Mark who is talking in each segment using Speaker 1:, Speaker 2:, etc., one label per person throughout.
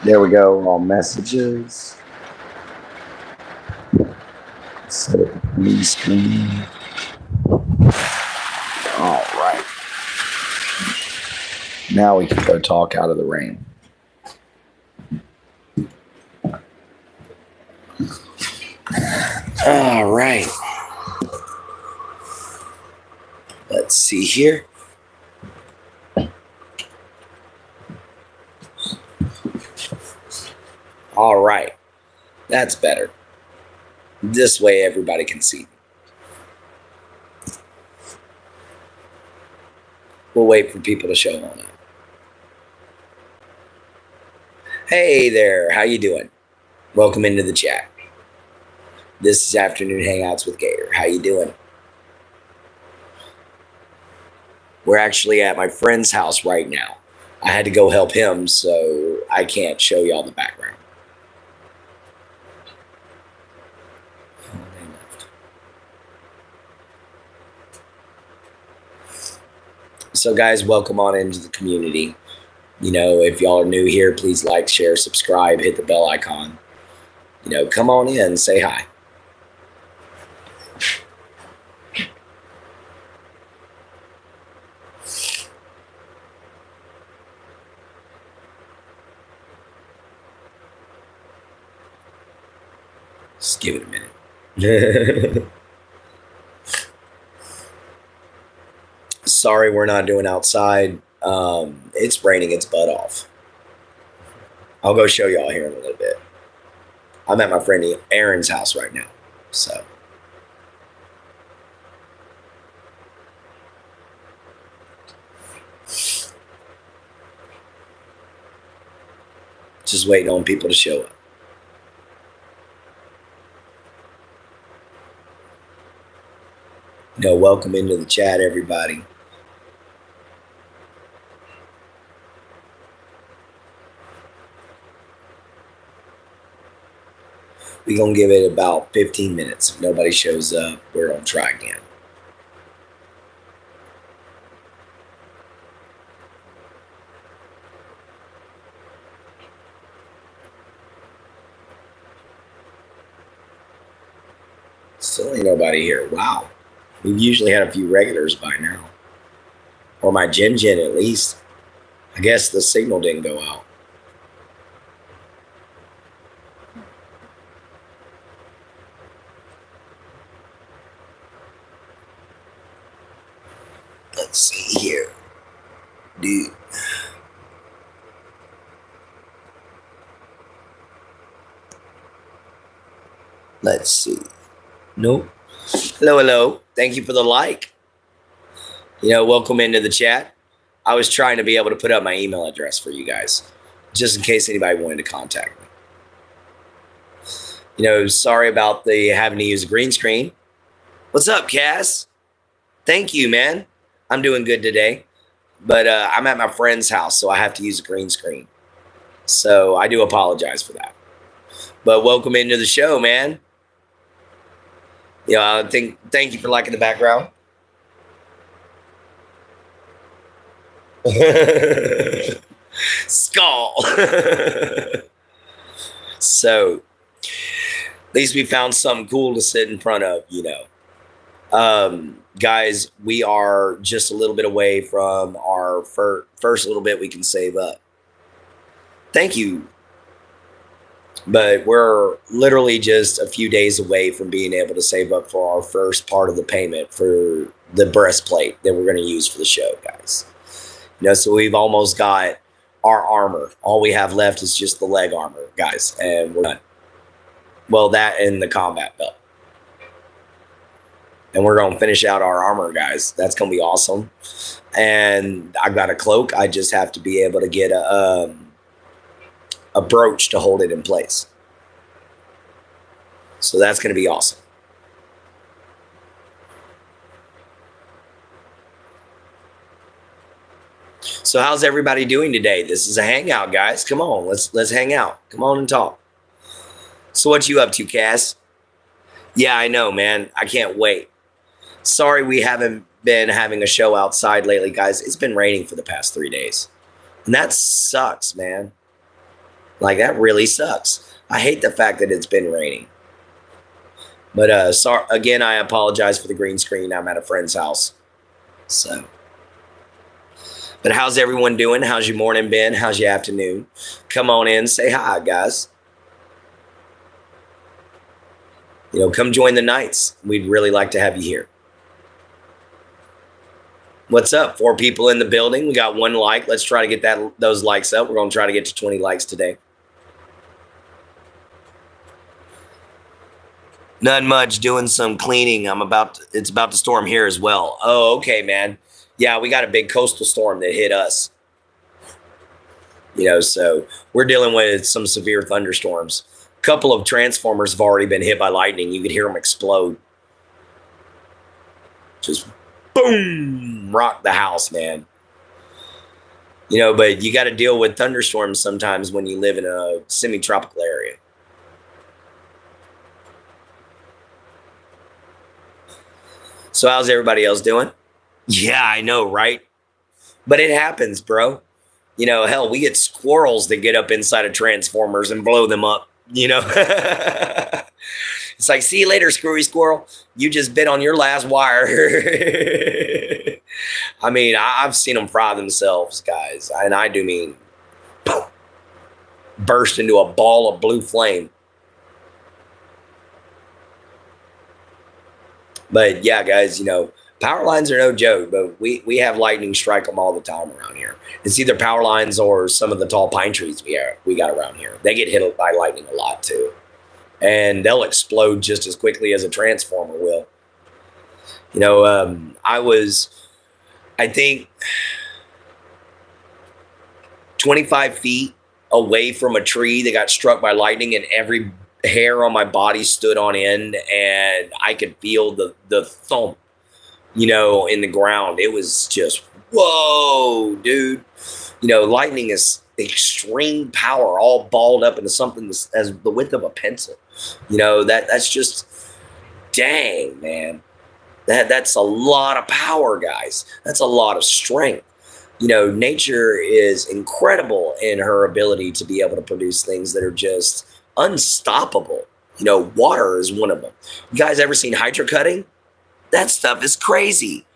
Speaker 1: There we go. All messages. Set up the green screen. All right. Now we can go talk out of the rain. All right. Let's see here. All right. That's better. This way everybody can see. We'll wait for people to show on up. Hey there. How you doing? Welcome into the chat. This is Afternoon Hangouts with Gator. How you doing? We're actually at my friend's house right now. I had to go help him, so I can't show y'all the background. So guys, welcome on into the community. You know, if y'all are new here, please like, share, subscribe, hit the bell icon. You know, come on in, say hi. Just give it a minute. Sorry, we're not doing outside. It's raining its butt off. I'll go show y'all here in a little bit. I'm at my friend Aaron's house right now, so. Just waiting on people to show up. You know, welcome into the chat, everybody. We're going to give it about 15 minutes. If nobody shows up, we're going to try again. Still ain't nobody here. Wow. We've usually had a few regulars by now. Or my Jin at least. I guess the signal didn't go out. Let's see here. Dude. Let's see. Nope. Hello, hello. Thank you for the like. You know, welcome into the chat. I was trying to be able to put up my email address for you guys, just in case anybody wanted to contact me. You know, sorry about the having to use a green screen. What's up, Cass? Thank you, man. I'm doing good today. But I'm at my friend's house, so I have to use a green screen. So I do apologize for that. But welcome into the show, man. Yeah, thank you for liking the background. Skull. So, at least we found something cool to sit in front of, you know. Guys, we are just a little bit away from our first little bit we can save up. Thank you. But we're literally just a few days away from being able to save up for our first part of the payment for the breastplate that we're going to use for the show, guys. You know, so we've almost got our armor. All we have left is just the leg armor, guys, and we're done. Well, that and the combat belt. And we're going to finish out our armor, guys. That's going to be awesome. And I've got a cloak. I just have to be able to get a brooch to hold it in place. So that's going to be awesome. So how's everybody doing today? This is a hangout, guys. Come on, let's hang out. Come on and talk. So what you up to, Cass? Yeah, I know, man. I can't wait. Sorry we haven't been having a show outside lately, guys. It's been raining for the past 3 days. And that sucks, man. Like, that really sucks. I hate the fact that it's been raining. But sorry again, I apologize for the green screen. I'm at a friend's house. So, but how's everyone doing? How's your morning been? How's your afternoon? Come on in, say hi, guys. Come join the nights. We'd really like to have you here. What's up? 4 people in the building. We got 1 like. Let's try to get those likes up. We're going to try to get to 20 likes today. Not much. Doing some cleaning. It's about to storm here as well. Oh, okay, man. Yeah, we got a big coastal storm that hit us. So we're dealing with some severe thunderstorms. A couple of transformers have already been hit by lightning. You could hear them explode. Just boom, rock the house, man. But you got to deal with thunderstorms sometimes when you live in a semi-tropical area. So how's everybody else doing? Yeah, I know, right? But it happens, bro. Hell, we get squirrels that get up inside of transformers and blow them up. It's like, see you later, screwy squirrel. You just bit on your last wire. I mean, I've seen them fry themselves, guys. And I do mean burst into a ball of blue flame. But yeah, guys, power lines are no joke, but we have lightning strike them all the time around here. It's either power lines or some of the tall pine trees we got around here. They get hit by lightning a lot too. And they'll explode just as quickly as a transformer will. I think 25 feet away from a tree that got struck by lightning, and every hair on my body stood on end, and I could feel the thump, in the ground. It was just, whoa, dude. Lightning is extreme power, all balled up into something as the width of a pencil. That's just, dang, man. That's a lot of power, guys. That's a lot of strength. Nature is incredible in her ability to be able to produce things that are just unstoppable. Water is one of them. You guys ever seen hydrocutting? That stuff is crazy.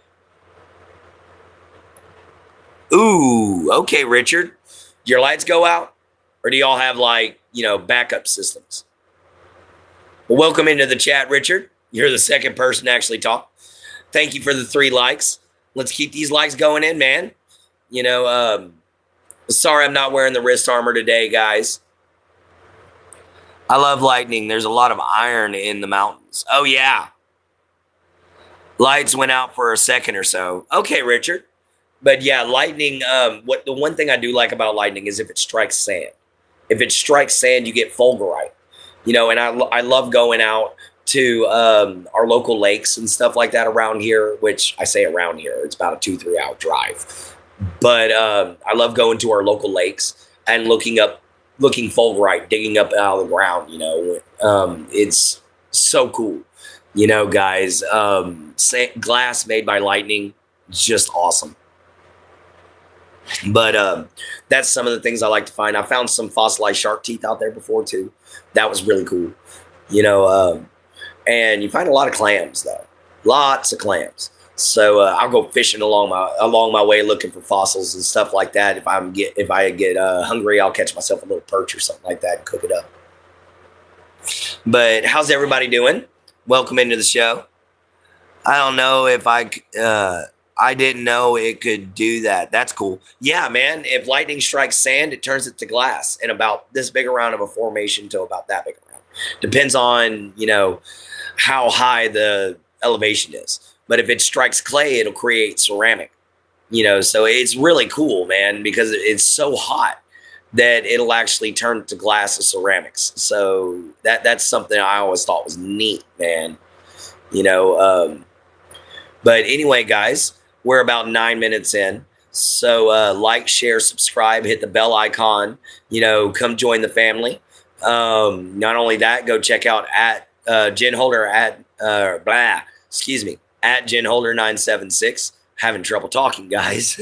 Speaker 1: Ooh, okay, Richard. Do your lights go out? Or do y'all have backup systems? Well, welcome into the chat, Richard. You're the second person to actually talk. Thank you for the 3 likes. Let's keep these likes going in, man. Sorry I'm not wearing the wrist armor today, guys. I love lightning. There's a lot of iron in the mountains. Oh, yeah. Lights went out for a second or so. Okay, Richard. But yeah, lightning, the one thing I do like about lightning is if it strikes sand. If it strikes sand, you get fulgurite. And I love going out to our local lakes and stuff like that around here, which I say around here, it's about a 2-3 hour drive. But I love going to our local lakes and looking fulgurite, digging up out of the ground. It's so cool. Guys, glass made by lightning, just awesome. But that's some of the things I like to find. I found some fossilized shark teeth out there before too. That was really cool. And you find a lot of clams though, lots of clams. So I'll go fishing along my way, looking for fossils and stuff like that. If I get hungry, I'll catch myself a little perch or something like that and cook it up. But how's everybody doing? Welcome into the show. I don't know if I didn't know it could do that. That's cool. Yeah, man. If lightning strikes sand, it turns it to glass in about this big around of a formation to about that big around. Depends on, how high the elevation is. But if it strikes clay, it'll create ceramic. So it's really cool, man, because it's so hot that it'll actually turn to glass or ceramics. So that's something I always thought was neat, man. But anyway, guys, we're about 9 minutes in. So like, share, subscribe, hit the bell icon, come join the family. Not only that, go check out at Jen Holder at Jen Holder 976. Having trouble talking, guys.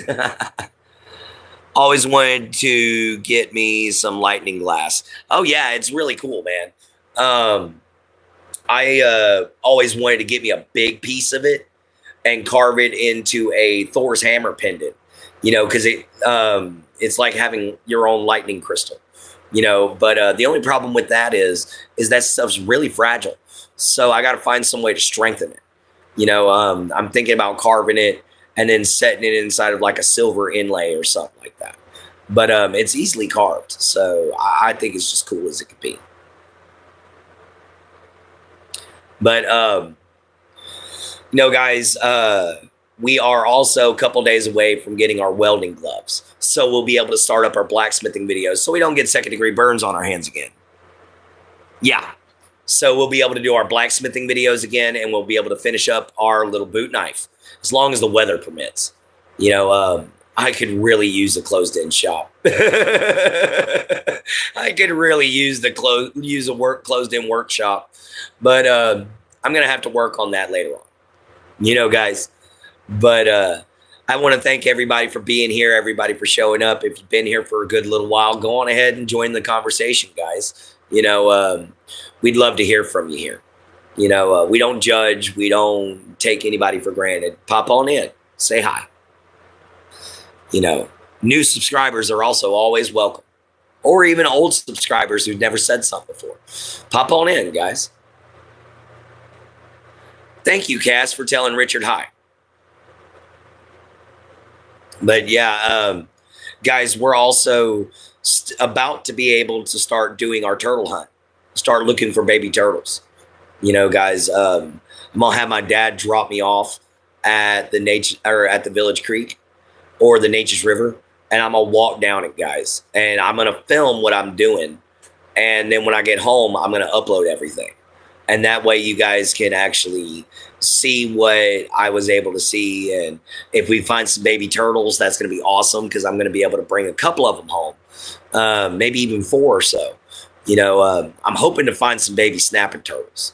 Speaker 1: Always wanted to get me some lightning glass. Oh yeah, it's really cool, man. Um, I always wanted to get me a big piece of it and carve it into a Thor's hammer pendant. Because it's like having your own lightning crystal. But the only problem with that is that stuff's really fragile. So I got to find some way to strengthen it. I'm thinking about carving it and then setting it inside of like a silver inlay or something like that. But it's easily carved, so I think it's just cool as it could be. But guys, we are also a couple days away from getting our welding gloves, so we'll be able to start up our blacksmithing videos, so we don't get second-degree burns on our hands again. Yeah. So we'll be able to do our blacksmithing videos again, and we'll be able to finish up our little boot knife as long as the weather permits. I could really use a closed-in shop. I could really use a closed-in workshop, but I'm gonna have to work on that later on. Guys. But I want to thank everybody for being here, everybody for showing up. If you've been here for a good little while, go on ahead and join the conversation, guys. We'd love to hear from you here. We don't judge. We don't take anybody for granted. Pop on in. Say hi. New subscribers are also always welcome. Or even old subscribers who've never said something before. Pop on in, guys. Thank you, Cass, for telling Richard hi. But yeah, guys, we're also about to be able to start doing our turtle hunt. Start looking for baby turtles. Guys, I'm gonna have my dad drop me off at the Village Creek or the Nature's River, and I'm gonna walk down it, guys, and I'm gonna film what I'm doing, and then when I get home, I'm gonna upload everything, and that way you guys can actually see what I was able to see. And if we find some baby turtles, that's gonna be awesome, because I'm gonna be able to bring a couple of them home, maybe even 4 or so. I'm hoping to find some baby snapping turtles.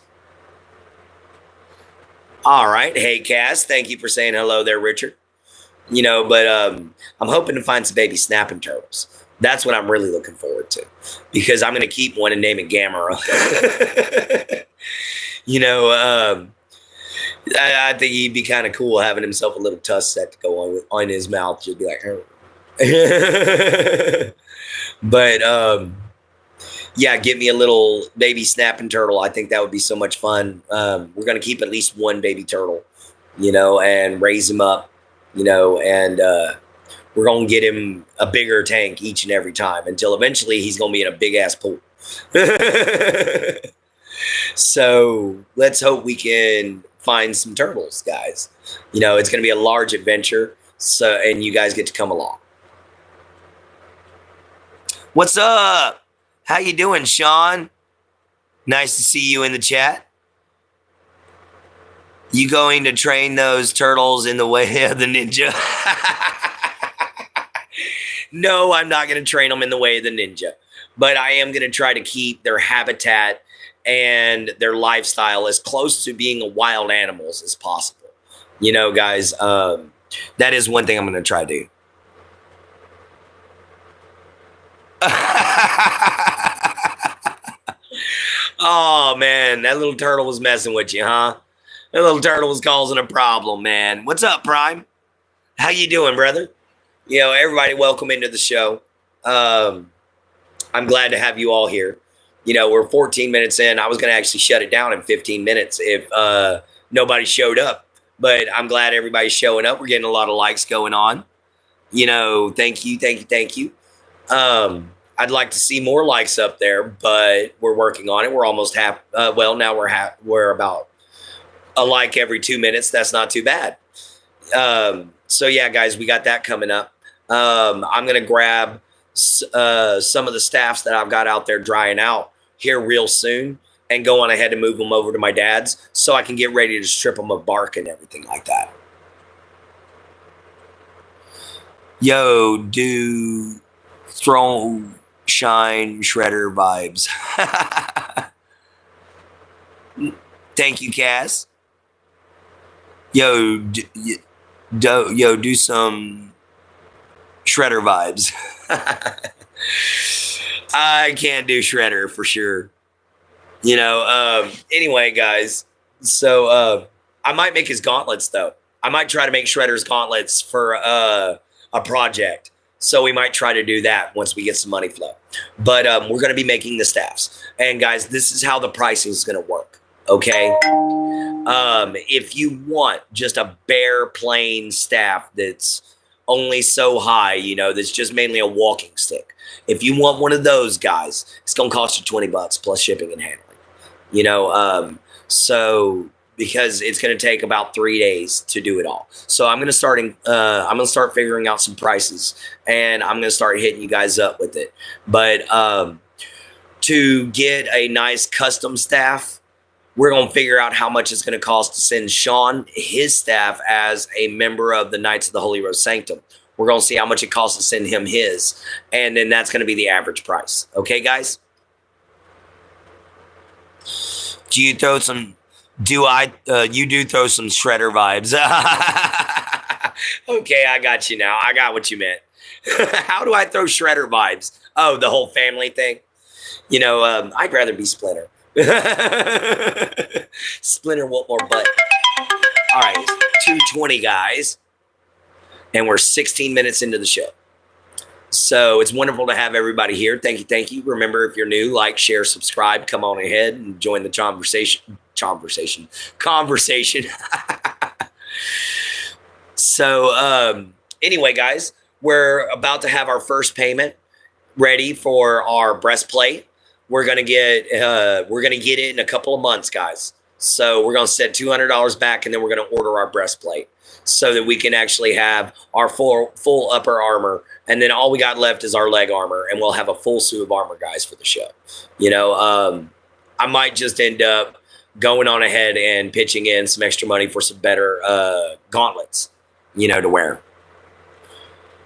Speaker 1: All right. Hey, Cass, thank you for saying hello there, Richard. But I'm hoping to find some baby snapping turtles. That's what I'm really looking forward to, because I'm going to keep one and name it Gamera. I think he'd be kind of cool having himself a little tusk set to go on his mouth. You'd be like, but yeah, get me a little baby snapping turtle. I think that would be so much fun. We're going to keep at least one baby turtle, and raise him up, and we're going to get him a bigger tank each and every time until eventually he's going to be in a big ass pool. So let's hope we can find some turtles, guys. It's going to be a large adventure. And you guys get to come along. What's up? How you doing, Sean? Nice to see you in the chat. You going to train those turtles in the way of the ninja? No, I'm not going to train them in the way of the ninja. But I am going to try to keep their habitat and their lifestyle as close to being a wild animals as possible. Guys, that is one thing I'm going to try to do. Oh, man, that little turtle was messing with you, huh? That little turtle was causing a problem, man. What's up, Prime? How you doing, brother? Everybody, welcome into the show. I'm glad to have you all here. We're 14 minutes in. I was going to actually shut it down in 15 minutes if nobody showed up. But I'm glad everybody's showing up. We're getting a lot of likes going on. Thank you. I'd like to see more likes up there, but we're working on it. We're almost now we're about a like every 2 minutes. That's not too bad. So yeah, guys, we got that coming up. I'm going to grab some of the staffs that I've got out there drying out here real soon and go on ahead and move them over to my dad's so I can get ready to strip them of bark and everything like that. Yo, do Throne Shine Shredder vibes. Thank you, Cass. Yo, do some Shredder vibes. I can't do Shredder for sure. Anyway, guys. So I might make his gauntlets though. I might try to make Shredder's gauntlets for a project. So we might try to do that once we get some money flow. But we're going to be making the staffs. And guys, this is how the pricing is going to work. Okay. If you want just a bare plain staff that's only so high, that's just mainly a walking stick. If you want one of those guys, it's going to cost you $20 plus shipping and handling. So because it's going to take about 3 days to do it all. So I'm going to start figuring out some prices, and I'm going to start hitting you guys up with it. But to get a nice custom staff, we're going to figure out how much it's going to cost to send Sean his staff as a member of the Knights of the Holy Rose Sanctum. We're going to see how much it costs to send him his, and then that's going to be the average price. Okay, guys? You do throw some Shredder vibes. Okay, I got you now. I got what you meant. How do I throw Shredder vibes? Oh, the whole family thing. I'd rather be Splinter. Splinter want more butt. All right, 2:20, guys. And we're 16 minutes into the show. So it's wonderful to have everybody here. Thank you. Thank you. Remember, if you're new, like, share, subscribe, come on ahead and join the conversation. So anyway, guys, we're about to have our first payment ready for our breastplate. We're going to get it in a couple of months, guys. So we're going to set $200 back, and then we're going to order our breastplate so that we can actually have our full upper armor. And then all we got left is our leg armor, and we'll have a full suit of armor, guys, for the show. I might just end up going on ahead and pitching in some extra money for some better gauntlets, to wear.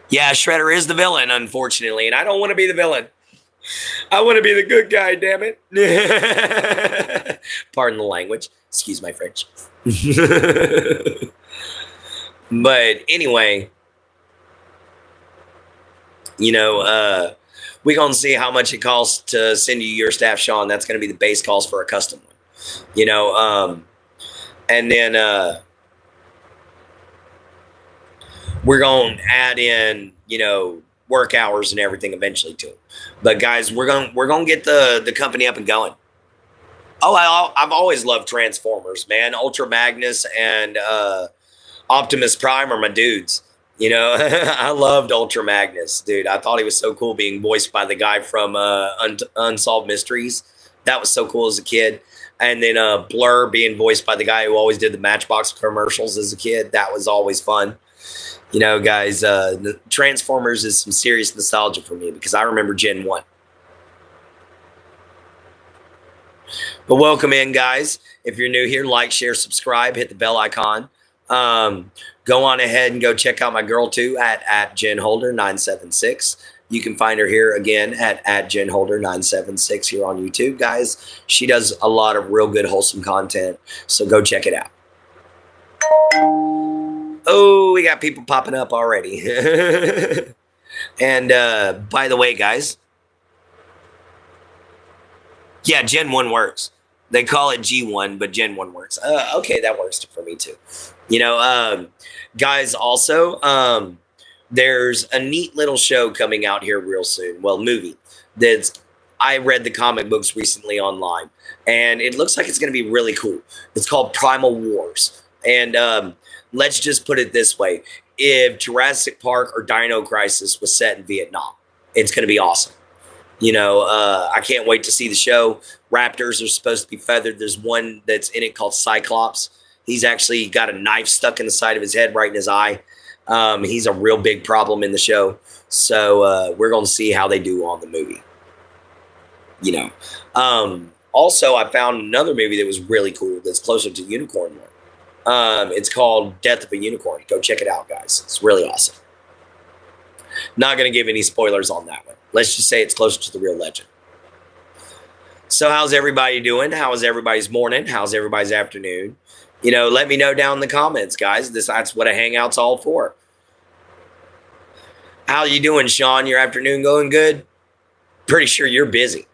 Speaker 1: Yeah, Shredder is the villain, unfortunately, and I don't want to be the villain. I want to be the good guy, damn it. Pardon the language. Excuse my French. But anyway, we're going to see how much it costs to send you your staff, Sean. That's going to be the base cost for a custom one. And then we're going to add in, work hours and everything eventually too. But guys, we're going to get the company up and going. Oh, I've always loved Transformers, man. Ultra Magnus and Optimus Prime are my dudes. I loved Ultra Magnus, dude. I thought he was so cool being voiced by the guy from Unsolved Mysteries. That was so cool as a kid. And then Blur being voiced by the guy who always did the Matchbox commercials as a kid. That was always fun. Guys, the Transformers is some serious nostalgia for me because I remember Gen 1. But welcome in, guys. If you're new here, like, share, subscribe, hit the bell icon. Go on ahead and go check out my girl too at Jen Holder 976. You can find her here again at Jen Holder 976 here on YouTube, guys. She does a lot of real good, wholesome content. So go check it out. Oh, we got people popping up already. And by the way, guys, yeah, Gen 1 works. They call it G1, but Gen 1 works. Okay, that works for me too. Guys, also, there's a neat little show coming out here real soon. Well, movie. I read the comic books recently online, and it looks like it's going to be really cool. It's called Primal Wars. And let's just put it this way. If Jurassic Park or Dino Crisis was set in Vietnam, it's going to be awesome. I can't wait to see the show. Raptors are supposed to be feathered. There's one that's in it called Cyclops. He's actually got a knife stuck in the side of his head, right in his eye. He's a real big problem in the show. So we're going to see how they do on the movie. Also, I found another movie that was really cool that's closer to Unicorn War. It's called Death of a Unicorn. Go check it out, guys. It's really awesome. Not going to give any spoilers on that one. Let's just say it's closer to the real legend. So how's everybody doing? How is everybody's morning? How's everybody's afternoon? Let me know down in the comments, guys. That's what a Hangout's all for. How you doing, Sean? Your afternoon going good? Pretty sure you're busy.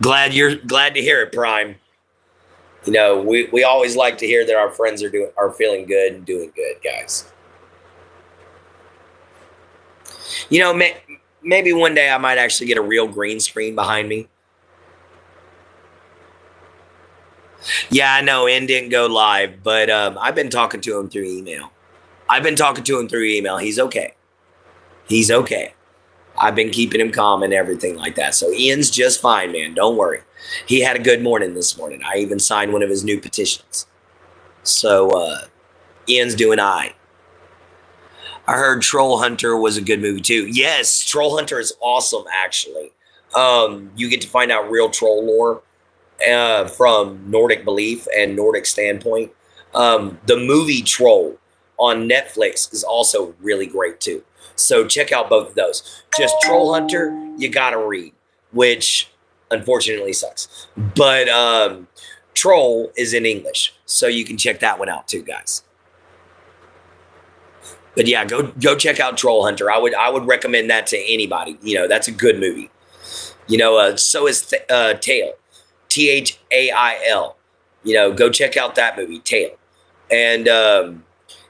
Speaker 1: Glad to hear it, Prime. You know, we always like to hear that our friends are feeling good and doing good, guys. You know, maybe one day I might actually get a real green screen behind me. Yeah, I know, N didn't go live, but I've been talking to him through email. He's okay. He's okay. I've been keeping him calm and everything like that. So Ian's just fine, man. Don't worry. He had a good morning this morning. I even signed one of his new petitions. So Ian's doing all right. I heard Troll Hunter was a good movie too. Yes, Troll Hunter is awesome, actually. You get to find out real troll lore from Nordic belief and Nordic standpoint. The movie Troll on Netflix is also really great too. So check out both of those. Just Troll Hunter, you gotta read, which unfortunately sucks. But Troll is in English, so you can check that one out too, guys. But yeah, go check out Troll Hunter. I would recommend that to anybody. You know, that's a good movie. You know, so is Tail, Thail. You know, go check out that movie, Tail, and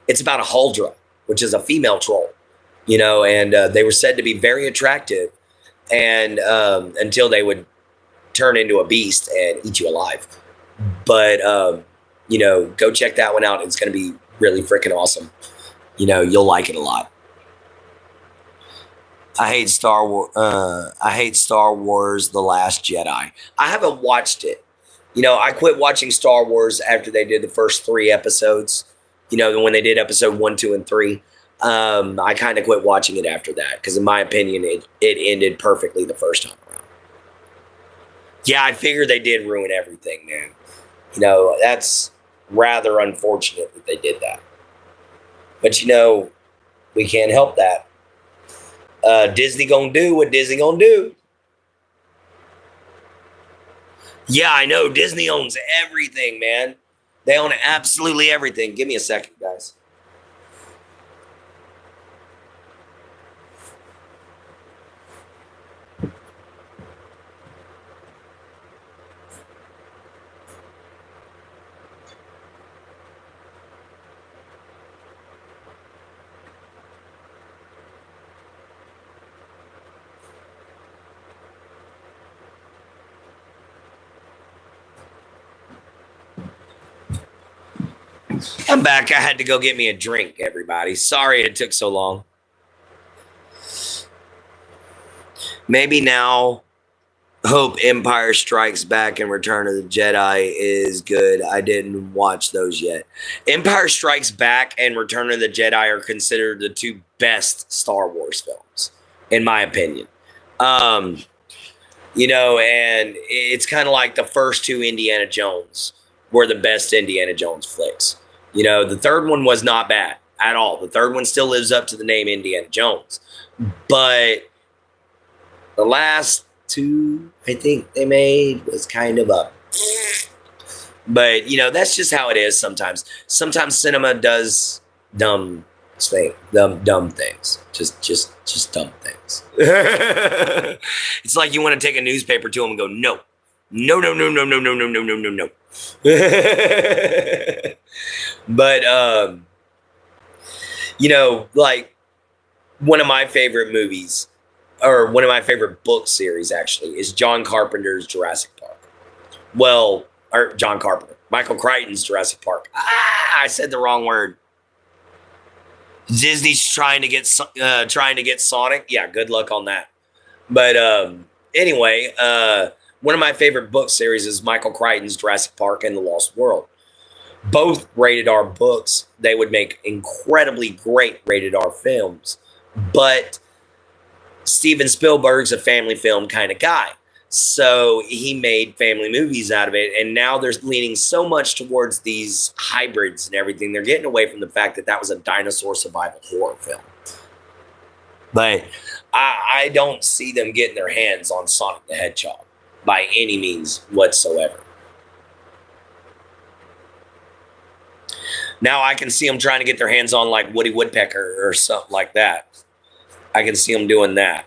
Speaker 1: it's about a Huldra, which is a female troll. You know, and they were said to be very attractive, and until they would turn into a beast and eat you alive. But you know, go check that one out. It's going to be really freaking awesome. You know, you'll like it a lot. I hate Star Wars. I hate Star Wars: The Last Jedi. I haven't watched it. You know, I quit watching Star Wars after they did the first 3 episodes. You know, when they did episode 1, 2, and 3. I kind of quit watching it after that because, in my opinion, it ended perfectly the first time around. Yeah, I figure they did ruin everything, man. You know, that's rather unfortunate that they did that. But you know, we can't help that. Disney gonna do what Disney gonna do. Yeah, I know. Disney owns everything, man. They own absolutely everything. Give me a second, guys. I'm back. I had to go get me a drink, everybody. Sorry it took so long. Maybe now hope Empire Strikes Back and Return of the Jedi is good. I didn't watch those yet. Empire Strikes Back and Return of the Jedi are considered the 2 best Star Wars films, in my opinion. You know, and it's kind of like the first 2 Indiana Jones were the best Indiana Jones flicks. You know, the third one was not bad at all. The third one still lives up to the name Indiana Jones. But the last 2, I think they made was kind of a. But, you know, that's just how it is sometimes. Sometimes cinema does dumb things. Just dumb things. It's like you want to take a newspaper to them and go, no. No. But you know, like one of my favorite movies, or one of my favorite book series actually, is John Carpenter's Jurassic Park. Well, or John Carpenter, Michael Crichton's Jurassic Park. I said the wrong word. Disney's trying to get Sonic. Yeah, good luck on that. But anyway, one of my favorite book series is Michael Crichton's Jurassic Park and the Lost World. Both rated R books. They would make incredibly great rated R films. But Steven Spielberg's a family film kind of guy. So he made family movies out of it. And now they're leaning so much towards these hybrids and everything. They're getting away from the fact that that was a dinosaur survival horror film. But I don't see them getting their hands on Sonic the Hedgehog by any means whatsoever. Now I can see them trying to get their hands on like Woody Woodpecker or something like that. I can see them doing that.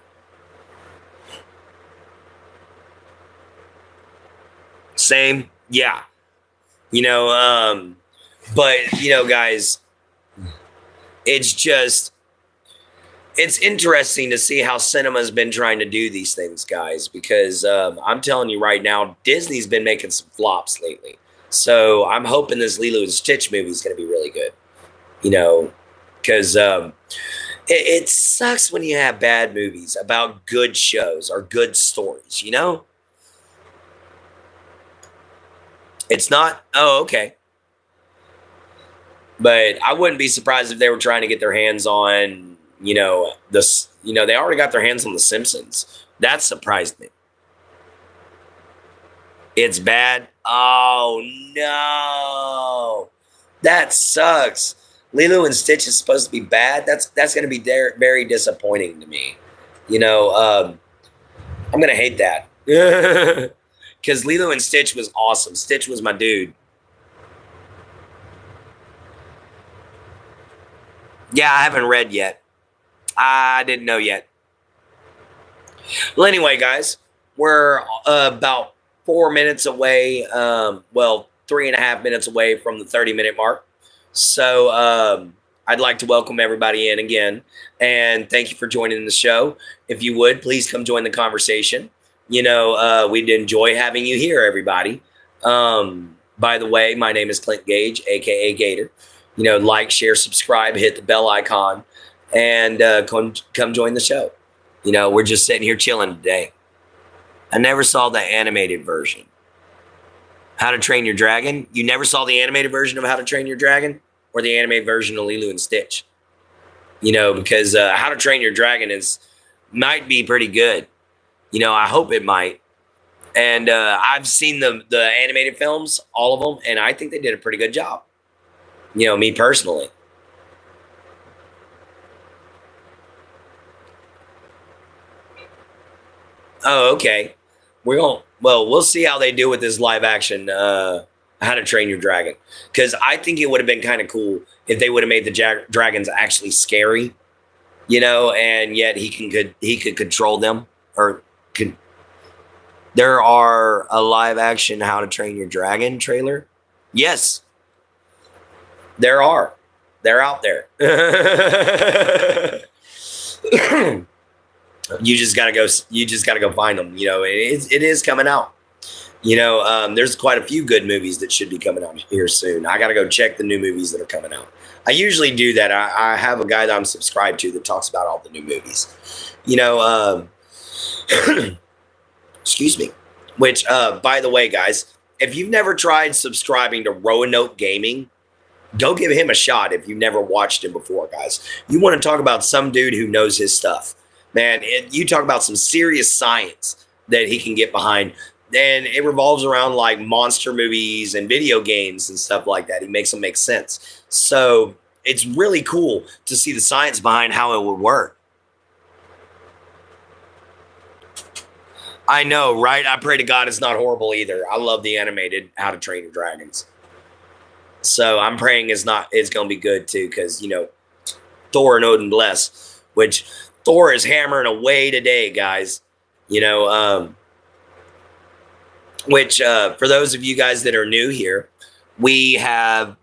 Speaker 1: Same, yeah. But guys, it's interesting to see how cinema's been trying to do these things, guys, because I'm telling you right now, Disney's been making some flops lately. So I'm hoping this Lilo and Stitch movie is going to be really good, because it sucks when you have bad movies about good shows or good stories, It's not, oh, okay. But I wouldn't be surprised if they were trying to get their hands on, they already got their hands on The Simpsons. That surprised me. It's bad. Oh, no. That sucks. Lilo and Stitch is supposed to be bad. That's going to be very disappointing to me. I'm going to hate that. Because Lilo and Stitch was awesome. Stitch was my dude. Yeah, I haven't read yet. I didn't know yet. Well, anyway, guys, we're about 4 minutes away. 3.5 minutes away from the 30-minute mark. So I'd like to welcome everybody in again. And thank you for joining the show. If you would, please come join the conversation. We'd enjoy having you here, everybody. By the way, my name is Clint Gage, a.k.a. Gator. Like, share, subscribe, hit the bell icon, and come join the show. We're just sitting here chilling today. I never saw the animated version. How to Train Your Dragon? You never saw the animated version of How to Train Your Dragon? Or the animated version of Lilo and Stitch? Because How to Train Your Dragon might be pretty good. I hope it might. And I've seen the animated films, all of them, and I think they did a pretty good job. Me personally. Oh, okay. We'll see how they do with this live action How to Train Your Dragon. Because I think it would have been kind of cool if they would have made the dragons actually scary, and yet he could control them. There are a live action How to Train Your Dragon trailer. Yes, there are. They're out there. You just gotta go find them. It is coming out. There's quite a few good movies that should be coming out here soon. I gotta go check the new movies that are coming out. I usually do that. I have a guy that I'm subscribed to that talks about all the new movies. Excuse me. Which, by the way, guys, if you've never tried subscribing to Roanoke Gaming, go give him a shot if you've never watched him before, guys. You want to talk about some dude who knows his stuff. Man, you talk about some serious science that he can get behind. And it revolves around like monster movies and video games and stuff like that. He makes them make sense. So it's really cool to see the science behind how it would work. I know, right? I pray to God it's not horrible either. I love the animated How to Train Your Dragons. So I'm praying it's going to be good too, because, Thor and Odin bless, which Thor is hammering away today, guys. Which for those of you guys that are new here, we are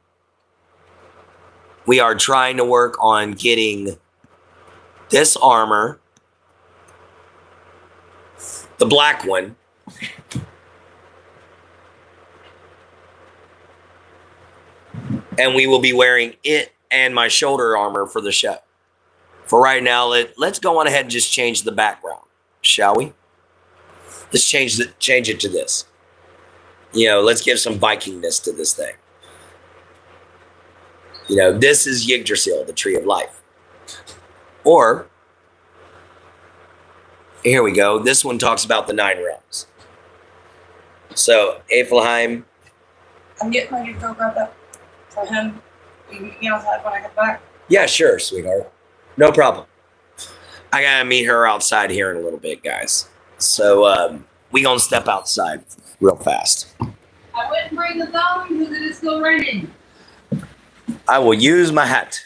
Speaker 1: trying to work on getting this armor, the black one, and we will be wearing it and my shoulder armor for the show. For right now, let's go on ahead and just change the background, shall we? Let's change it to this. Let's give some Vikingness to this thing. This is Yggdrasil, the Tree of Life. Or, here we go. This one talks about the 9 realms. So, Afelheim.
Speaker 2: I'm getting ready to go grab that for him. Will you meet me outside when I get back?
Speaker 1: Yeah, sure, sweetheart. No problem. I gotta meet her outside here in a little bit, guys. So, we gonna step outside real fast.
Speaker 2: I wouldn't bring the phone because it is still raining.
Speaker 1: I will use my hat.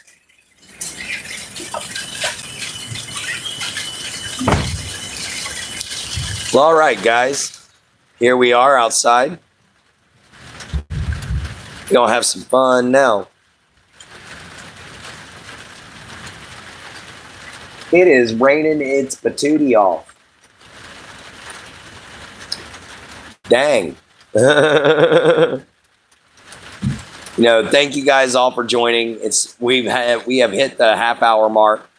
Speaker 1: Well, all right, guys. Here we are outside. We're going to have some fun now. It is raining its patootie off. Dang. Thank you guys all for joining. We have hit the half-hour mark.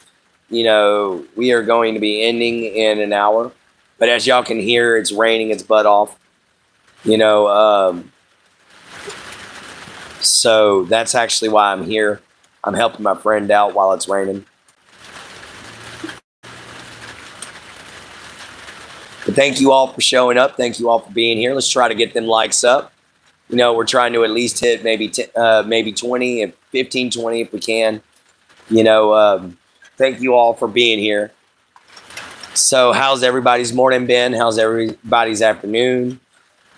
Speaker 1: We are going to be ending in an hour. But as y'all can hear, it's raining its butt off. So that's actually why I'm here. I'm helping my friend out while it's raining. But thank you all for showing up. Thank you all for being here. Let's try to get them likes up. We're trying to at least hit maybe 20, 15, 20 if we can. Thank you all for being here. So how's everybody's morning been? How's everybody's afternoon?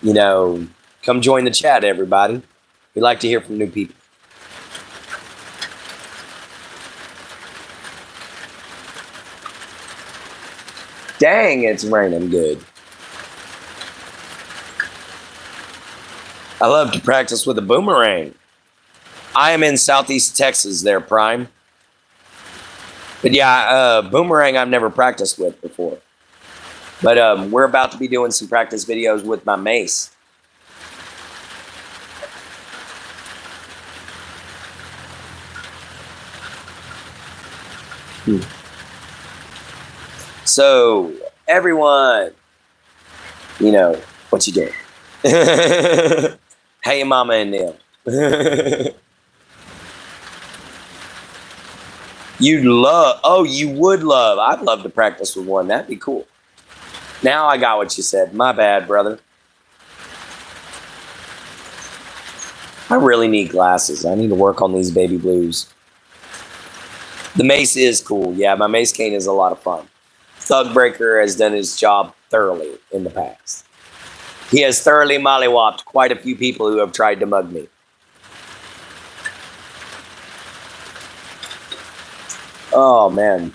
Speaker 1: Come join the chat, everybody. We like to hear from new people. Dang, it's raining good. I love to practice with a boomerang. I am in Southeast Texas there, Prime. But yeah, boomerang I've never practiced with before. But we're about to be doing some practice videos with my mace. So, everyone, what you doing? Hey, mama and them. You would love. I'd love to practice with one. That'd be cool. Now I got what you said. My bad, brother. I really need glasses. I need to work on these baby blues. The mace is cool. Yeah, my mace cane is a lot of fun. Thugbreaker has done his job thoroughly in the past. He has thoroughly mollywopped quite a few people who have tried to mug me. Oh, man.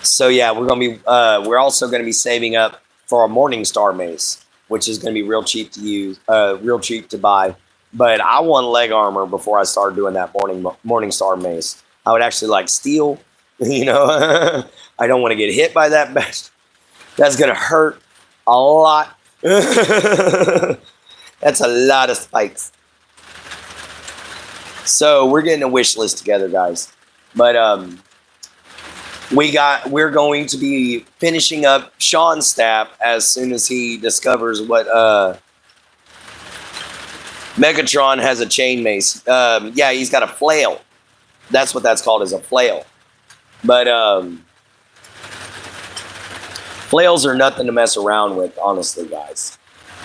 Speaker 1: So, yeah, we're also going to be saving up for a Morningstar mace, which is going to be real cheap to use, real cheap to buy. But I want leg armor before I start doing that Morningstar mace. I would actually like steel, I don't want to get hit by that best. That's going to hurt a lot. That's a lot of spikes. So we're getting a wish list together, guys. But we're going to be finishing up Sean's staff as soon as he discovers what Megatron has a chain mace. Yeah, he's got a flail. That's what that's called, is a flail. But flails are nothing to mess around with, honestly, guys.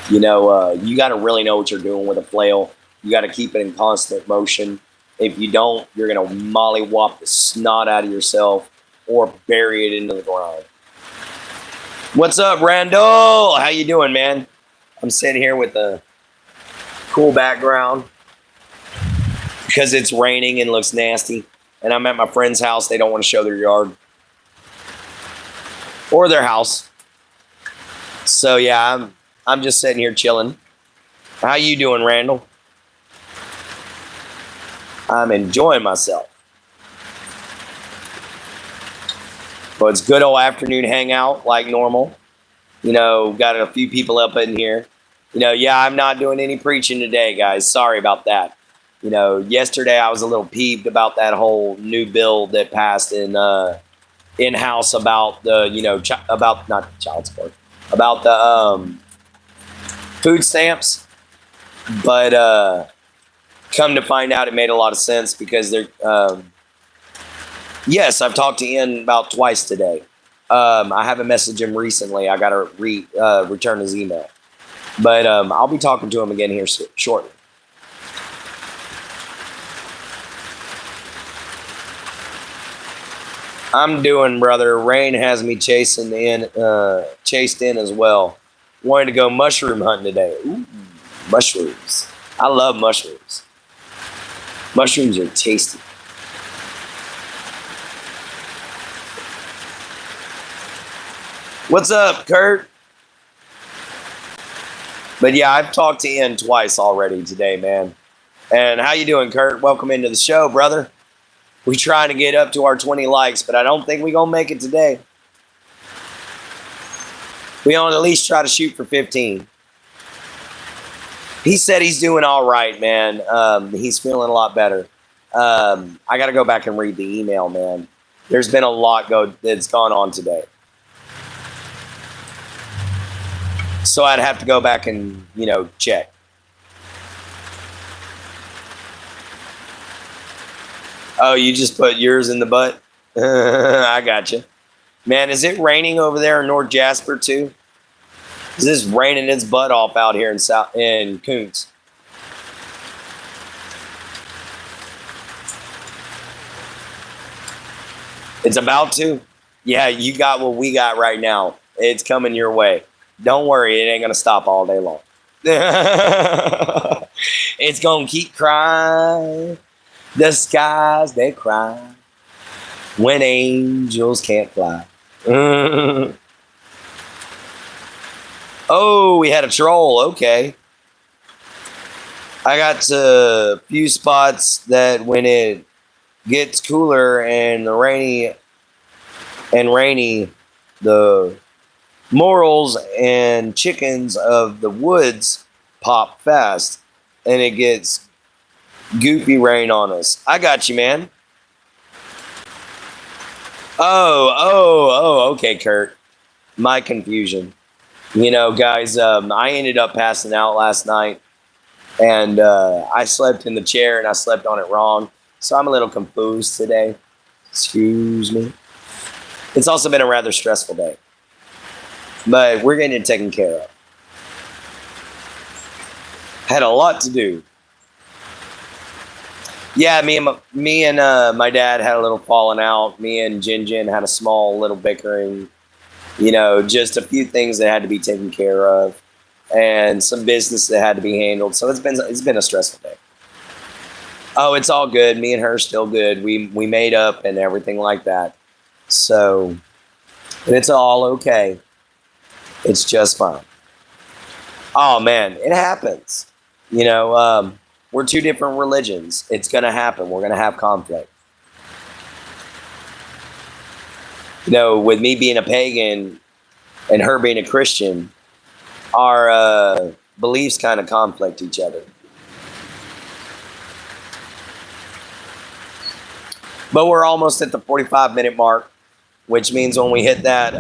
Speaker 1: You got to really know what you're doing with a flail. You got to keep it in constant motion. If you don't, you're going to mollywop the snot out of yourself or bury it into the ground. What's up, Randall? How you doing, man? I'm sitting here with a cool background because it's raining and looks nasty. And I'm at my friend's house. They don't want to show their yard or their house. So, yeah, I'm just sitting here chilling. How you doing, Randall? I'm enjoying myself. But it's good old afternoon hangout like normal. Got a few people up in here. Yeah, I'm not doing any preaching today, guys. Sorry about that. Yesterday I was a little peeved about that whole new bill that passed in-house about the, about not child support, about the food stamps. But come to find out, it made a lot of sense because they're, yes, I've talked to Ian about twice today. I haven't messaged him recently. I got to return his email. But I'll be talking to him again here shortly. I'm doing, brother. Rain has me chased in as well. Wanted to go mushroom hunting today. Ooh, mushrooms. I love mushrooms. Mushrooms are tasty. What's up, Kurt? But yeah, I've talked to Ian twice already today, man. And how you doing, Kurt? Welcome into the show, brother. We trying to get up to our 20 likes, but I don't think we gonna make it today. We gonna at least try to shoot for 15. He said he's doing all right, man. He's feeling a lot better. I got to go back and read the email, man. There's been a lot that's gone on today. So I'd have to go back and, check. Oh, you just put yours in the butt? I got you. Man, is it raining over there in North Jasper too? Is this raining its butt off out here in Koontz? It's about to? Yeah, you got what we got right now. It's coming your way. Don't worry, it ain't going to stop all day long. It's going to keep crying. The skies, they cry when angels can't fly. Oh, we had a troll. Okay. I got a few spots that when it gets cooler and rainy, the morels and chickens of the woods pop fast and it gets goopy rain on us. I got you, man. Oh, okay, Kurt. My confusion. Guys, I ended up passing out last night and I slept in the chair and I slept on it wrong. So I'm a little confused today. Excuse me. It's also been a rather stressful day. But we're getting it taken care of. Had a lot to do. Yeah, me and my dad had a little falling out. Me and Jin had a small little bickering. Just a few things that had to be taken care of, and some business that had to be handled. So it's been a stressful day. Oh, it's all good. Me and her are still good. We made up and everything like that. So it's all okay. It's just fine. Oh man, it happens. We're two different religions. It's gonna happen. We're gonna have conflict. With me being a pagan and her being a Christian, our beliefs kind of conflict each other. But we're almost at the 45-minute mark, which means when we hit that,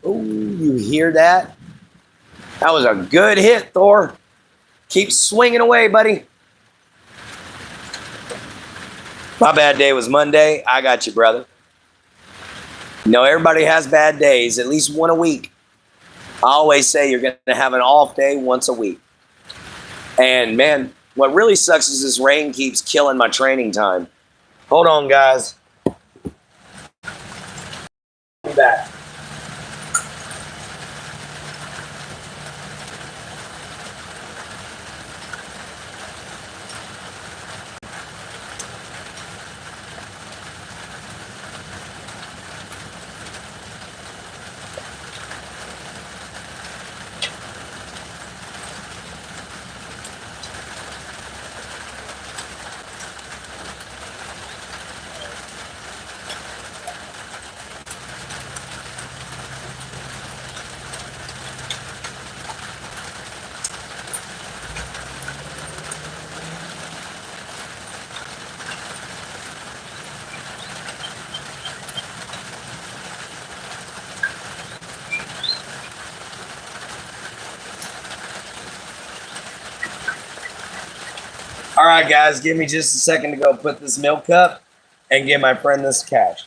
Speaker 1: you hear that? That was a good hit, Thor. Keep swinging away, buddy. My bad day was Monday. I got you, brother. Everybody has bad days, at least one a week. I always say you're going to have an off day once a week. And man, what really sucks is this rain keeps killing my training time. Hold on, guys. Be back. All right, guys, give me just a second to go put this milk up and give my friend this cash.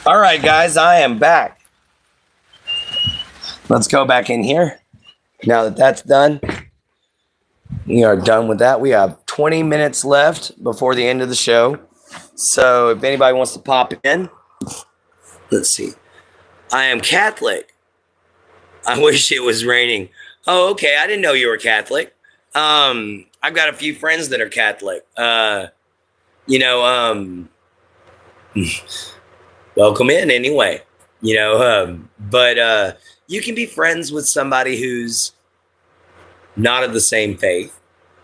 Speaker 1: All right, guys, I am back. Let's go back in here. Now that that's done, we are done with that. We have 20 minutes left before the end of the show. So if anybody wants to pop in, let's see. I am Catholic. I wish it was raining. Oh, okay. I didn't know you were Catholic. I've got a few friends that are Catholic. Welcome in anyway. But you can be friends with somebody who's not of the same faith.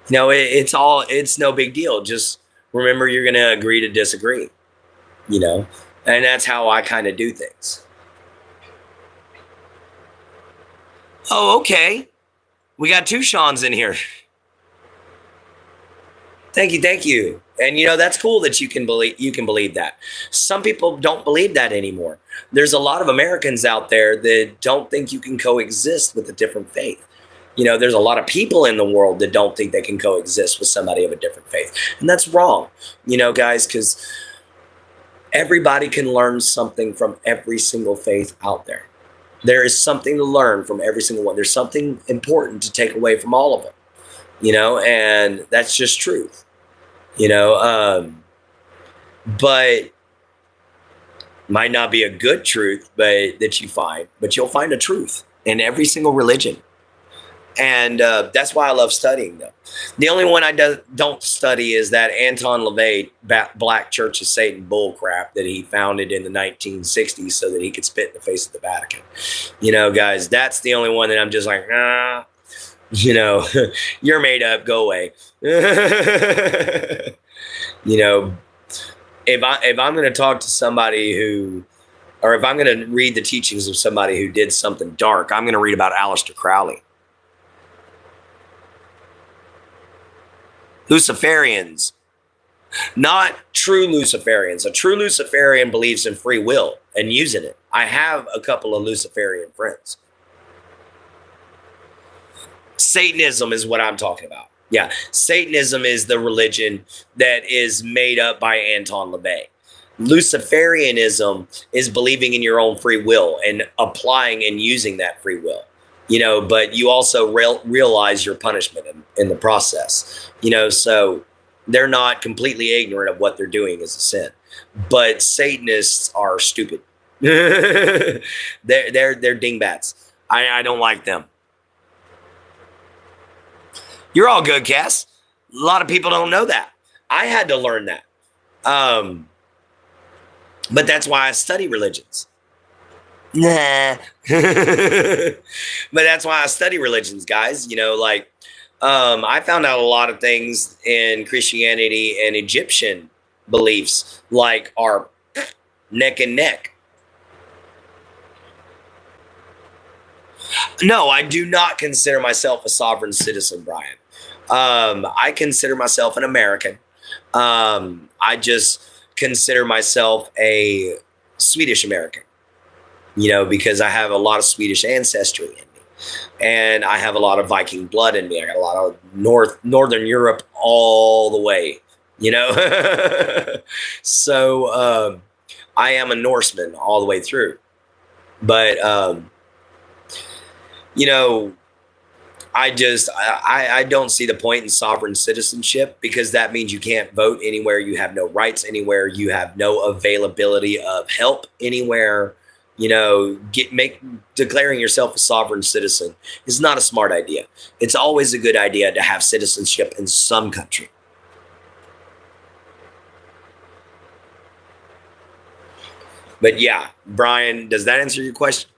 Speaker 1: It's no big deal. Just remember you're going to agree to disagree, and that's how I kind of do things. Oh, okay. We got 2 Seans in here. Thank you. And that's cool that you can believe that. Some people don't believe that anymore. There's a lot of Americans out there that don't think you can coexist with a different faith. There's a lot of people in the world that don't think they can coexist with somebody of a different faith. And that's wrong, guys, because everybody can learn something from every single faith out there. There is something to learn from every single one. There's something important to take away from all of them, and that's just truth, but might not be a good truth, but you'll find a truth in every single religion. And that's why I love studying them. The only one I don't study is that Anton LaVey Black Church of Satan bullcrap that he founded in the 1960s so that he could spit in the face of the Vatican. Guys, that's the only one that I'm just like, you're made up, go away. If I'm going to talk to somebody or if I'm going to read the teachings of somebody who did something dark, I'm going to read about Aleister Crowley. Luciferians, not true Luciferians. A true Luciferian believes in free will and using it. I have a couple of Luciferian friends. Satanism is what I'm talking about. Yeah, Satanism is the religion that is made up by Anton LaVey. Luciferianism is believing in your own free will and applying and using that free will. But you also realize your punishment in the process, so they're not completely ignorant of what they're doing is a sin. But Satanists are stupid. they're dingbats. I don't like them. You're all good, Cass. A lot of people don't know that. I had to learn that. But that's why I study religions. Nah. But that's why I study religions, guys. I found out a lot of things in Christianity and Egyptian beliefs, like are neck and neck. No, I do not consider myself a sovereign citizen, Brian. I consider myself an American. I just consider myself a Swedish American. Because I have a lot of Swedish ancestry in me, and I have a lot of Viking blood in me. I got a lot of Northern Europe all the way, So I am a Norseman all the way through. But I don't see the point in sovereign citizenship, because that means you can't vote anywhere, you have no rights anywhere, you have no availability of help anywhere. Declaring yourself a sovereign citizen is not a smart idea. It's always a good idea to have citizenship in some country. But yeah, Brian, does that answer your question?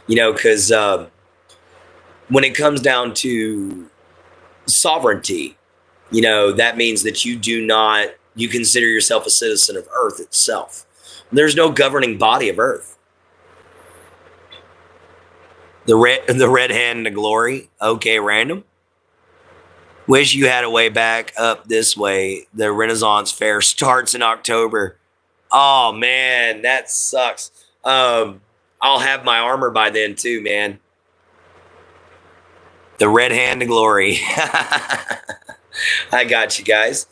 Speaker 1: Because when it comes down to sovereignty, that means that you consider yourself a citizen of Earth itself. There's no governing body of Earth. The red hand to glory. Okay, random. Wish you had a way back up this way. The Renaissance Fair starts in October. Oh man, that sucks. I'll have my armor by then too, man. The red hand to glory. I got you guys.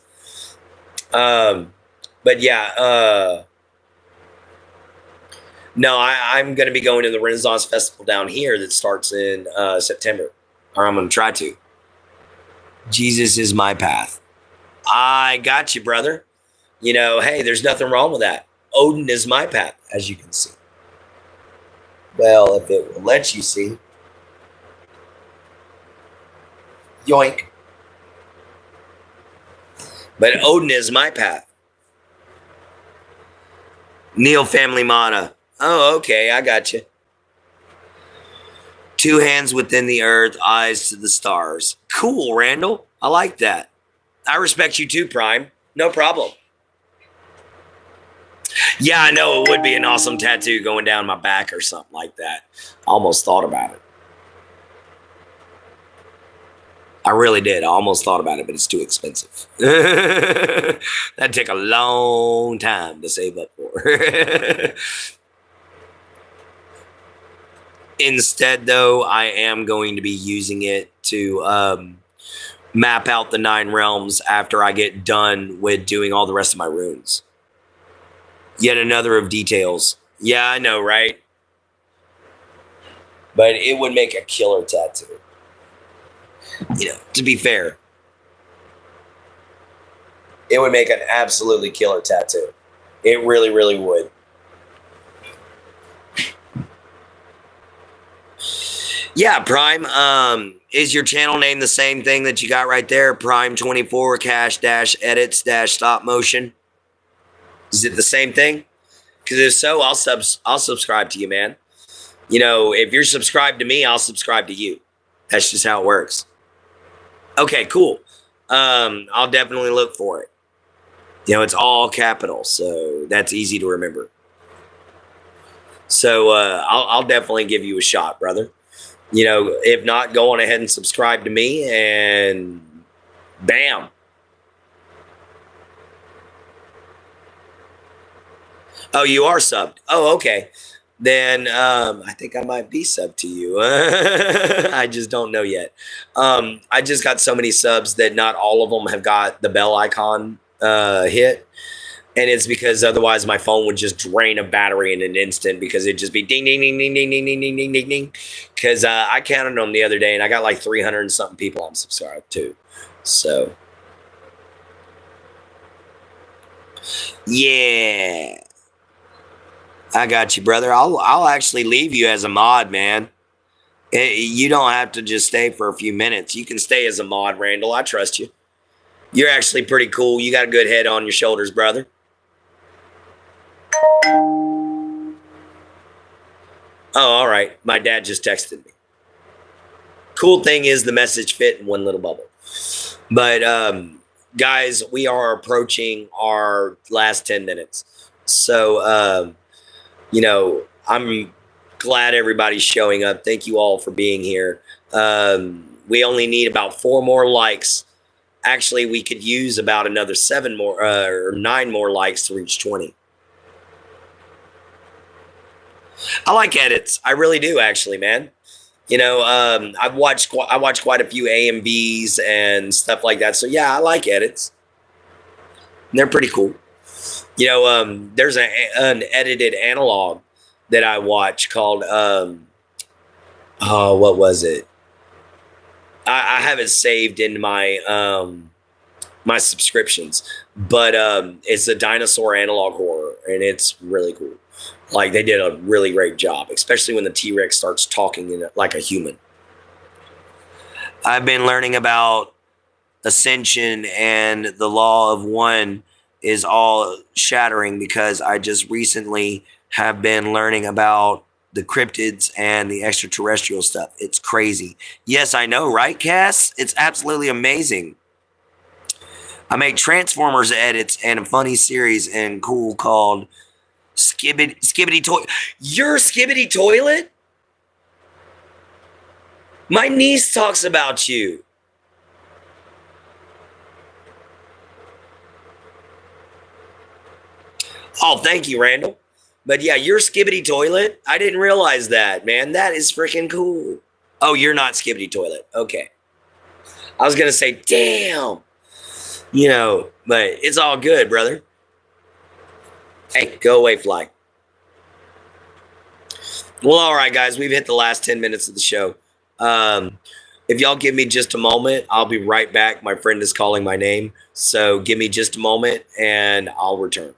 Speaker 1: But yeah, No, I'm going to be going to the Renaissance Festival down here that starts in September, or I'm going to try to. Jesus is my path. I got you, brother. You know, hey, there's nothing wrong with that. Odin is my path, as you can see. Well, if it will let you see. Yoink. But Odin is my path. Neil Family Mana. Oh, okay, I got you. Two hands within the earth, eyes to the stars. Cool, Randall. I like that. I respect you too, Prime. No problem. Yeah, I know it would be an awesome tattoo going down my back or something like that. I almost thought about it. I really did. I almost thought about it, but it's too expensive. That'd take a long time to save up for. Instead, though, I am going to be using it to map out the 9 realms after I get done with doing all the rest of my runes. Yet another of details. Yeah, I know, right? But it would make a killer tattoo. You know, to be fair, it would make an absolutely killer tattoo. It really, really would. Yeah, Prime. Is your channel name the same thing that you got right there? Prime 24 cash dash edits dash stop motion. Is it the same thing? Because if so, I'll subscribe to you, man. You know, if you're subscribed to me, I'll subscribe to you. That's just how it works. Okay, cool. I'll definitely look for it. You know, it's all capital, so that's easy to remember. So I'll definitely give you a shot, brother. You know, if not, go on ahead and subscribe to me, and bam. Oh, you are subbed. Oh, okay. Then I think I might be subbed to you. I just don't know yet. I just got so many subs that not all of them have got the bell icon hit. And it's because otherwise my phone would just drain a battery in an instant because it'd just be ding, ding, ding, ding, ding, ding, ding, ding, ding, ding, ding. Because I counted them the other day and I got like 300 and something people I'm subscribed to. So, yeah. I got you, brother. I'll actually leave you as a mod, man. You don't have to just stay for a few minutes. You can stay as a mod, Randall. I trust you. You're actually pretty cool. You got a good head on your shoulders, brother. Oh, all right. My dad just texted me. Cool thing is the message fit in one little bubble. But guys, we are approaching our last 10 minutes. So you know, I'm glad everybody's showing up. Thank you all for being here. We only need about 4 more likes. Actually, we could use about another 7 more or 9 more likes to reach 20. I like edits. I really do, actually, man. You know, I watched quite a few AMVs and stuff like that. So yeah, I like edits. They're pretty cool. You know, there's an edited analog that I watch called oh, what was it? I have it saved in my my subscriptions, but it's a dinosaur analog horror, and it's really cool. Like they did a really great job, especially when the T-Rex starts talking like a human. I've been learning about ascension and the law of one is all shattering because I just recently have been learning about the cryptids and the extraterrestrial stuff. It's crazy. Yes, I know, right, Cass? It's absolutely amazing. I make Transformers edits and a funny series and cool called Skibbity Toilet. Your Skibbity Toilet? My niece talks about you. Oh, thank you, Randall. But yeah, your Skibbity Toilet. I didn't realize that, man. That is freaking cool. Oh, you're not Skibbity Toilet. Okay. I was going to say, damn. You know, but it's all good, brother. Hey, go away, fly. Well, all right, guys, we've hit the last 10 minutes of the show. Um, if y'all give me just a moment, I'll be right back. My friend is calling my name. So give me just a moment and I'll return.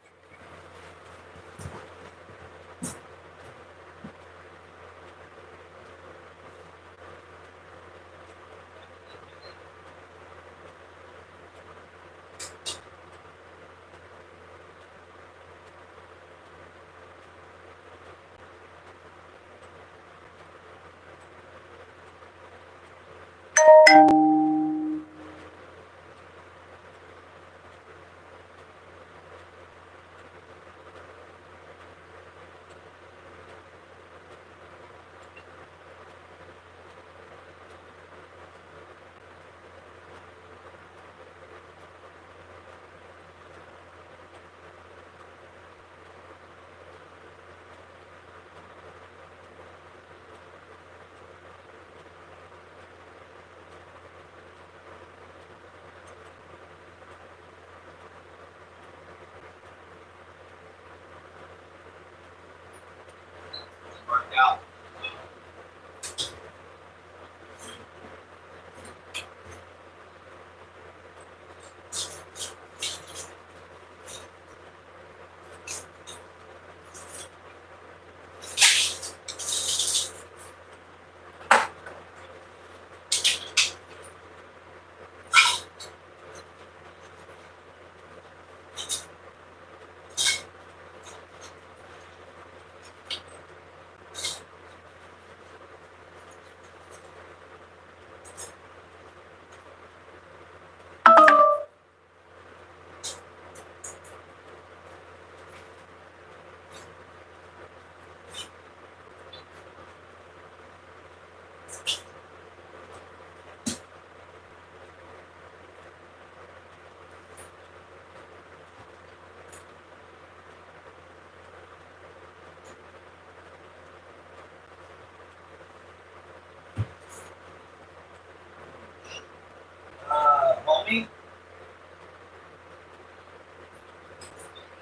Speaker 1: Mommy?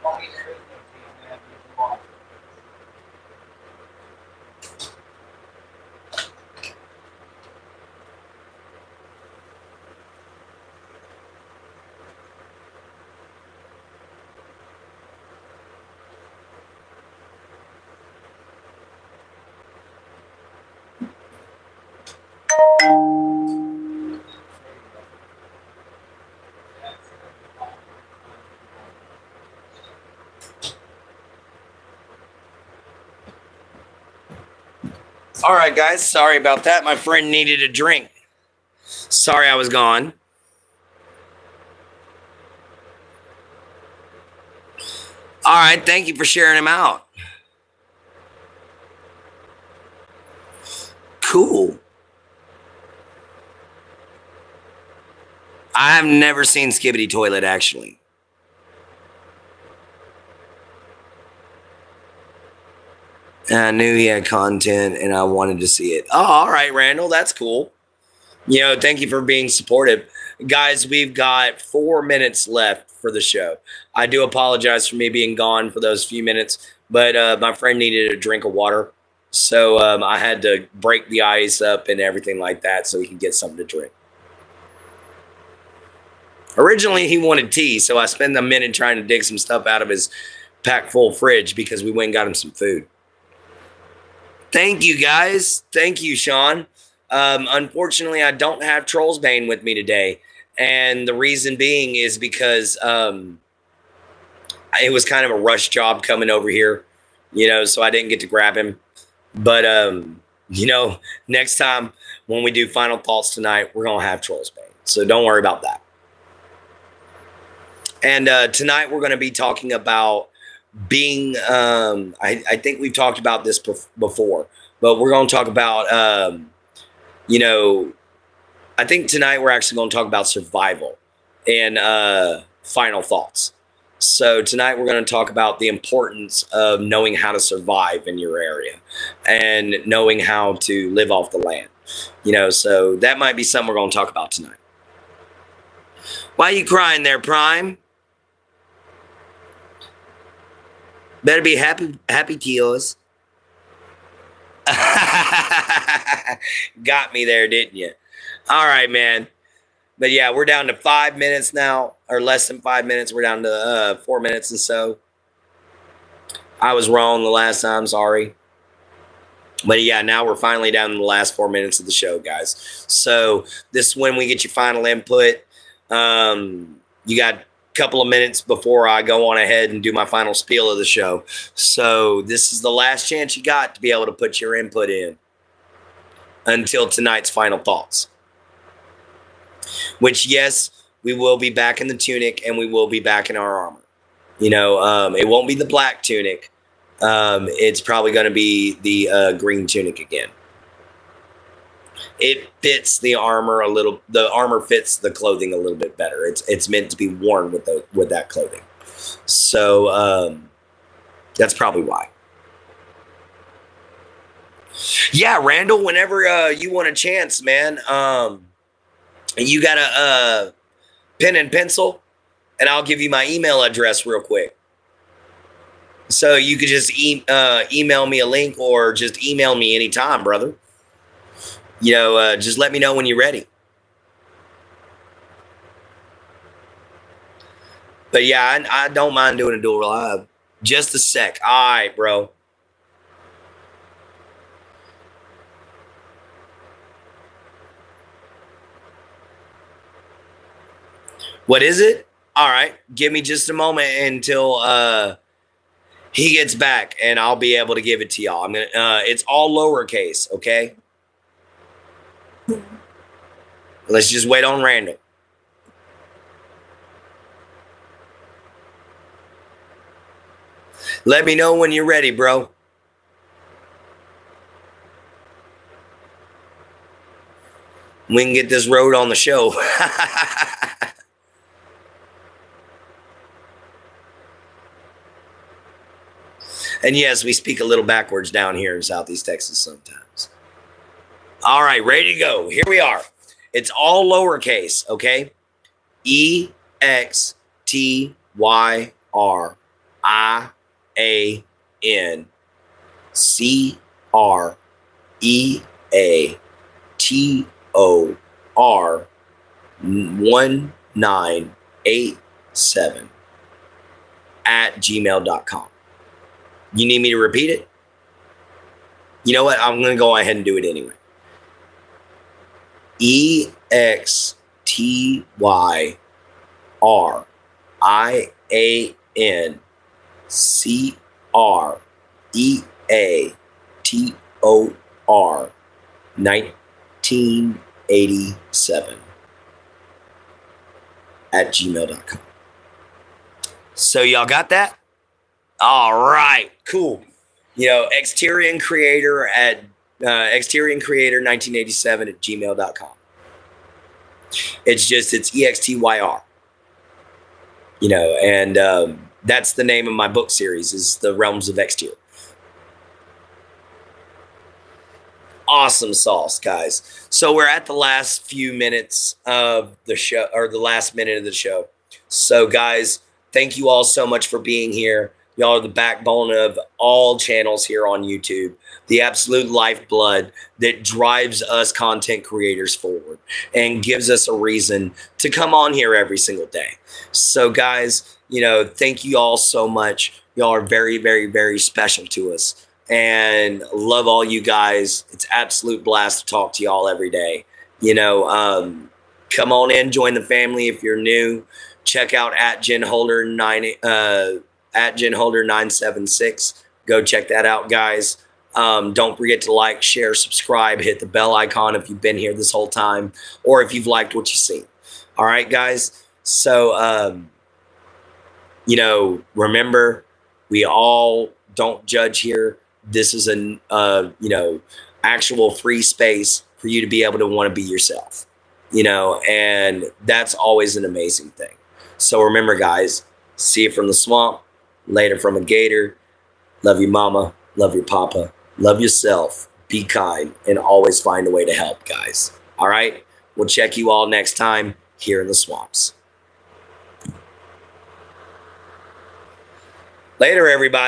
Speaker 1: Mommy's everything to you, man. You want. All right, guys. Sorry about that. My friend needed a drink. Sorry I was gone. All right. Thank you for sharing him out. Cool. I have never seen Skibbity Toilet, actually. And I knew he had content and I wanted to see it. Oh, all right, Randall. That's cool. Thank you for being supportive. Guys, we've got 4 minutes left for the show. I do apologize for me being gone for those few minutes, but my friend needed a drink of water. So I had to break the ice up and everything like that so he could get something to drink. Originally, he wanted tea, so I spent a minute trying to dig some stuff out of his pack full fridge because we went and got him some food. Thank you, guys. Thank you, Sean. Unfortunately, I don't have Trollsbane with me today. And the reason being is because it was kind of a rush job coming over here, so I didn't get to grab him. But, next time when we do final thoughts tonight, we're going to have Trollsbane. So don't worry about that. And tonight we're going to be talking about being, I think we've talked about this before, but we're going to talk about, I think tonight we're actually going to talk about survival and final thoughts. So tonight we're going to talk about the importance of knowing how to survive in your area and knowing how to live off the land. So that might be something we're going to talk about tonight. Why are you crying there, Prime? Better be happy tears. Got me there, didn't you? All right, man. But yeah, we're down to 5 minutes now, or less than 5 minutes. We're down to 4 minutes and so. I was wrong the last time. Sorry. But yeah, now we're finally down to the last 4 minutes of the show, guys. So this is when we get your final input. You got a couple of minutes before I go on ahead and do my final spiel of the show. So this is the last chance you got to be able to put your input in until tonight's final thoughts. Which, yes, we will be back in the tunic and we will be back in our armor. You know, it won't be the black tunic. It's probably going to be the green tunic again. It fits the armor a little. The armor fits the clothing a little bit better. It's meant to be worn with that clothing. So that's probably why. Yeah, Randall. Whenever you want a chance, man. You got a pen and pencil, and I'll give you my email address real quick. So you could just email me a link or just email me anytime, brother. You know, just let me know when you're ready. But yeah, I don't mind doing a duel live. Just a sec. All right, bro. What is it? All right. Give me just a moment until he gets back, and I'll be able to give it to y'all. It's all lowercase, okay? Let's just wait on Randall. Let me know when you're ready, bro. We can get this road on the show. And yes, we speak a little backwards down here in Southeast Texas sometimes. All right, ready to go. Here we are. It's all lowercase, okay? EXTYRIANCREATOR 1987 at gmail.com. You need me to repeat it? You know what? I'm going to go ahead and do it anyway. EXTYRIANCREATOR 1987 at gmail.com. So y'all got that? All right, cool. You know, Exterior Creator at Exterior Creator 1987 at gmail.com. It's EXTYR. You know, and that's the name of my book series, is The Realms of Exterior. Awesome sauce, guys. So we're at the last few minutes of the show, or the last minute of the show. So guys, thank you all so much for being here. Y'all are the backbone of all channels here on YouTube, the absolute lifeblood that drives us content creators forward and gives us a reason to come on here every single day. So guys, you know, thank you all so much. Y'all are very, very, very special to us, and love all you guys. It's absolute blast to talk to y'all every day. You know, come on in, join the family if you're new. Check out at GenHolder976. Go check that out, guys. Don't forget to like, share, subscribe, hit the bell icon if you've been here this whole time, or if you've liked what you've seen. All right, guys. So, you know, remember, we all don't judge here. This is a, you know, actual free space for you to be able to want to be yourself, you know, and that's always an amazing thing. So remember, guys, see you from the swamp, later from a gator. Love your mama, love your papa, love yourself, be kind, and always find a way to help, guys. All right? We'll check you all next time here in the swamps. Later, everybody.